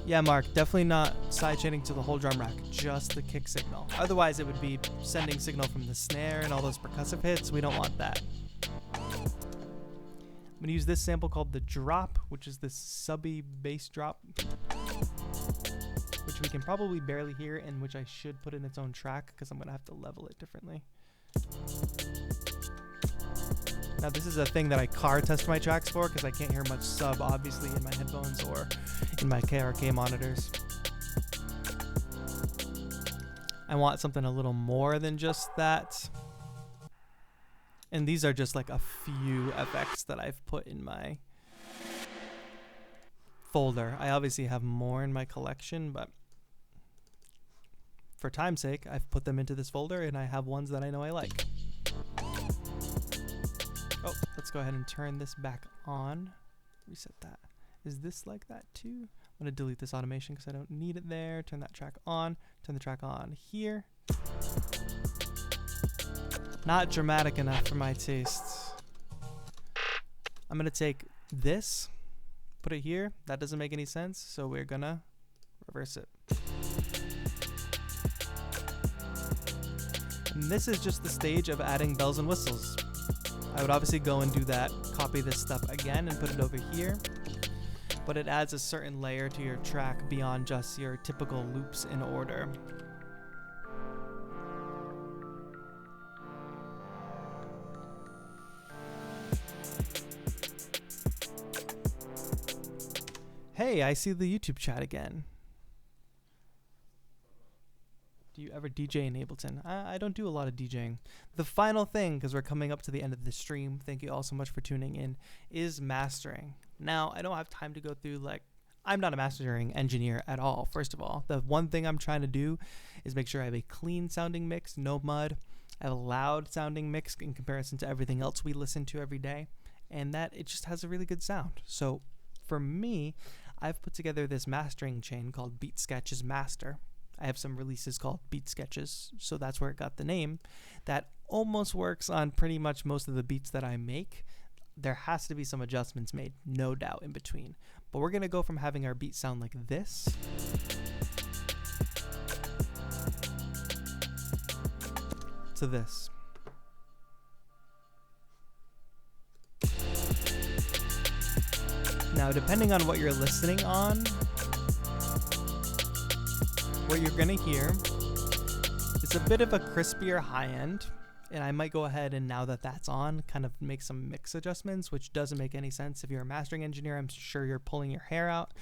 Yeah, Mark, definitely not sidechaining to the whole drum rack, just the kick signal. Otherwise, it would be sending signal from the snare and all those percussive hits. We don't want that. I'm going to use this sample called the drop, which is this subby bass drop, which we can probably barely hear and which I should put in its own track because I'm going to have to level it differently. Now this is a thing that I car test my tracks for because I can't hear much sub obviously in my headphones or in my KRK monitors. I want something a little more than just that. And these are just like a few FX that I've put in my folder. I obviously have more in my collection, but for time's sake, I've put them into this folder and I have ones that I know I like. Oh, let's go ahead and turn this back on. Reset that. Is this like that too? I'm going to delete this automation because I don't need it there. Turn that track on. Turn the track on here. Not dramatic enough for my tastes. I'm going to take this, put it here. That doesn't make any sense, so we're going to reverse it. And this is just the stage of adding bells and whistles. I would obviously go and do that, copy this stuff again and put it over here. But it adds a certain layer to your track beyond just your typical loops in order. Hey, I see the YouTube chat again. Do you ever DJ in Ableton? I don't do a lot of DJing. The final thing, because we're coming up to the end of the stream, thank you all so much for tuning in, is mastering. Now, I don't have time to go through, like, I'm not a mastering engineer at all, first of all. The one thing I'm trying to do is make sure I have a clean sounding mix, no mud. I have a loud sounding mix in comparison to everything else we listen to every day, and that it just has a really good sound. So for me, I've put together this mastering chain called Beat Sketches Master. I have some releases called Beat Sketches, so that's where it got the name. That almost works on pretty much most of the beats that I make. There has to be some adjustments made, no doubt, in between. But we're going to go from having our beat sound like this to this. Now, depending on what you're listening on, what you're going to hear is a bit of a crispier high end. And I might go ahead and, now that that's on, kind of make some mix adjustments, which doesn't make any sense. If you're a mastering engineer, I'm sure you're pulling your hair out,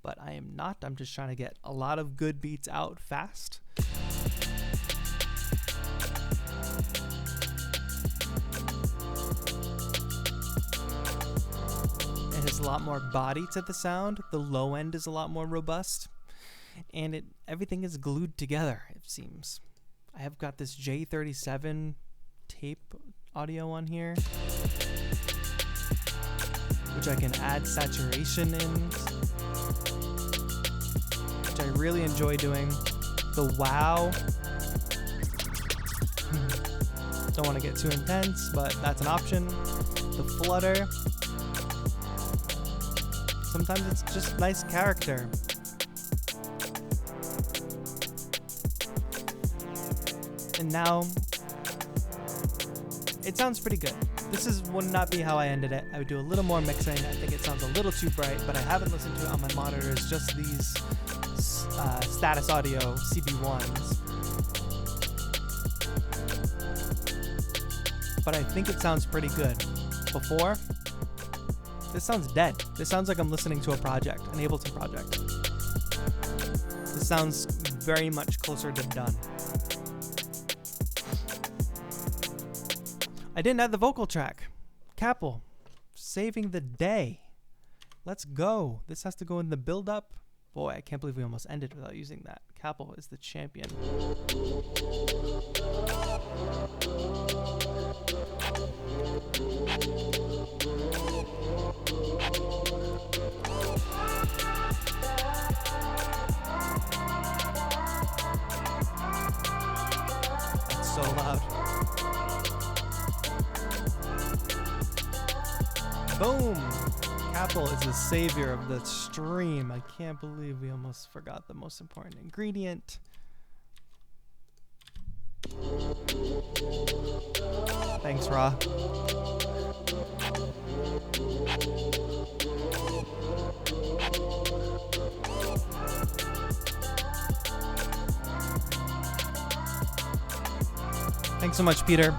but I am not. I'm just trying to get a lot of good beats out fast. It has a lot more body to the sound. The low end is a lot more robust, and everything is glued together, it seems. I have got this J37 tape audio on here, which I can add saturation in, which I really enjoy doing. The wow. Don't want to get too intense, but that's an option. The flutter. Sometimes it's just nice character. And now, it sounds pretty good. This would not be how I ended it. I would do a little more mixing. I think it sounds a little too bright, but I haven't listened to it on my monitors, just these Status Audio CB1s. But I think it sounds pretty good. Before, this sounds dead. This sounds like I'm listening to a project, an Ableton project. This sounds very much closer to done. I didn't add the vocal track. Capel, saving the day. Let's go. This has to go in the build-up. Boy, I can't believe we almost ended without using that. Capel is the champion. That's so loud. Boom! Capel is the savior of the stream. I can't believe we almost forgot the most important ingredient. Thanks, Ra. Thanks so much, Peter.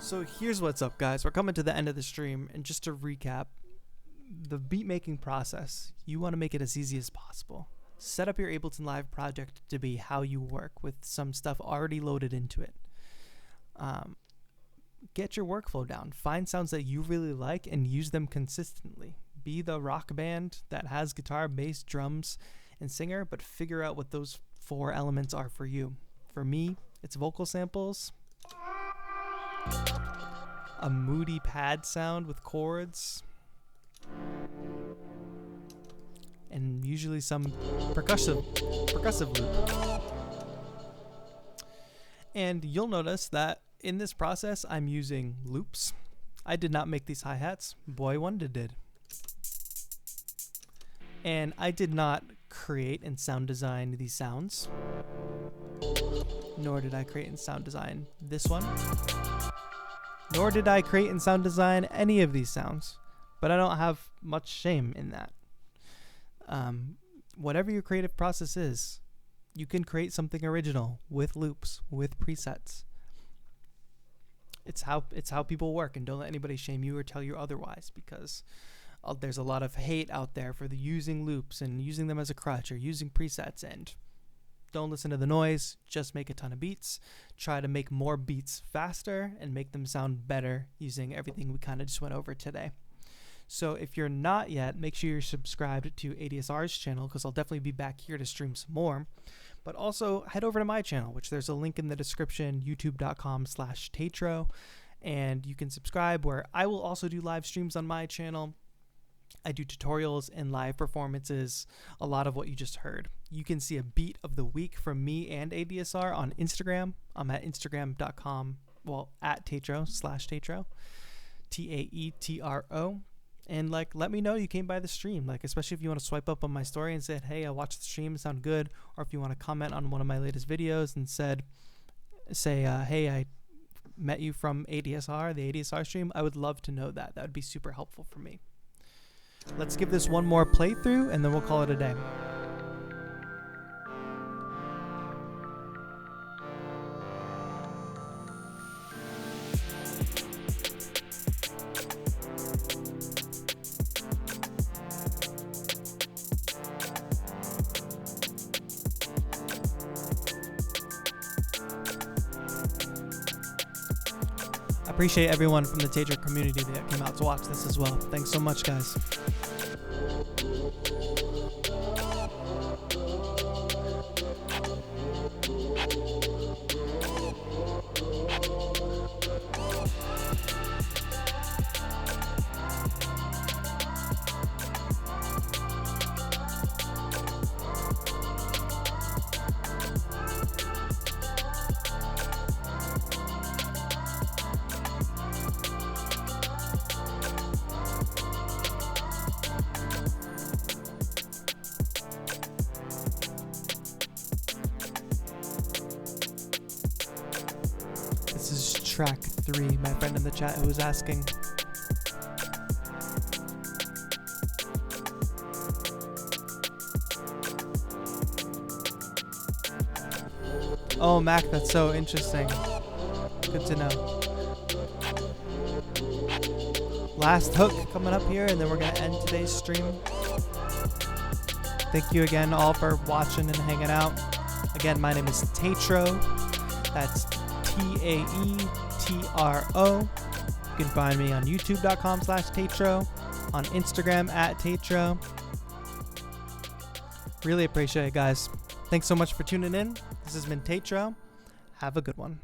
So here's what's up, guys. We're coming to the end of the stream, and just to recap, the beat making process, you want to make it as easy as possible. Set up your Ableton Live project to be how you work, with some stuff already loaded into it. Get your workflow down. Find sounds that you really like and use them consistently. Be the rock band that has guitar, bass, drums, and singer, but figure out what those 4 elements are for you. For me, it's vocal samples, a moody pad sound with chords, and usually some percussive loop. And you'll notice that in this process, I'm using loops. I did not make these hi-hats. Boy Wonder did. And I did not create and sound design these sounds. Nor did I create and sound design this one. Nor did I create and sound design any of these sounds. But I don't have much shame in that. Whatever your creative process is, you can create something original with loops, with presets. It's how people work, and don't let anybody shame you or tell you otherwise, because There's a lot of hate out there for the using loops and using them as a crutch or using presets, and don't listen to the noise. Just make a ton of beats. Try to make more beats faster and make them sound better using everything we kind of just went over today. So if you're not yet, make sure you're subscribed to ADSR's channel, because I'll definitely be back here to stream some more. But also head over to my channel, which there's a link in the description, youtube.com/Taetro, and you can subscribe, where I will also do live streams on my channel. I do tutorials and live performances, a lot of what you just heard. You can see a beat of the week from me and ADSR on Instagram. I'm at instagram.com, at Taetro, Taetro. And let me know you came by the stream, especially if you want to swipe up on my story and said, hey, I watched the stream, it sounded good. Or if you want to comment on one of my latest videos and say, hey, I met you from ADSR, the ADSR stream. I would love to know that. That would be super helpful for me. Let's give this one more playthrough and then we'll call it a day. I appreciate everyone from the Taetro community that came out to watch this as well. Thanks so much, guys. This is track 3, my friend in the chat who was asking. Oh, Mac, that's so interesting. Good to know. Last hook coming up here, and then we're going to end today's stream. Thank you again all for watching and hanging out. Again, my name is Taetro. That's Taetro. You can find me on youtube.com/Taetro, on Instagram @Taetro. Really appreciate it, guys. Thanks so much for tuning in. This has been Taetro. Have a good one.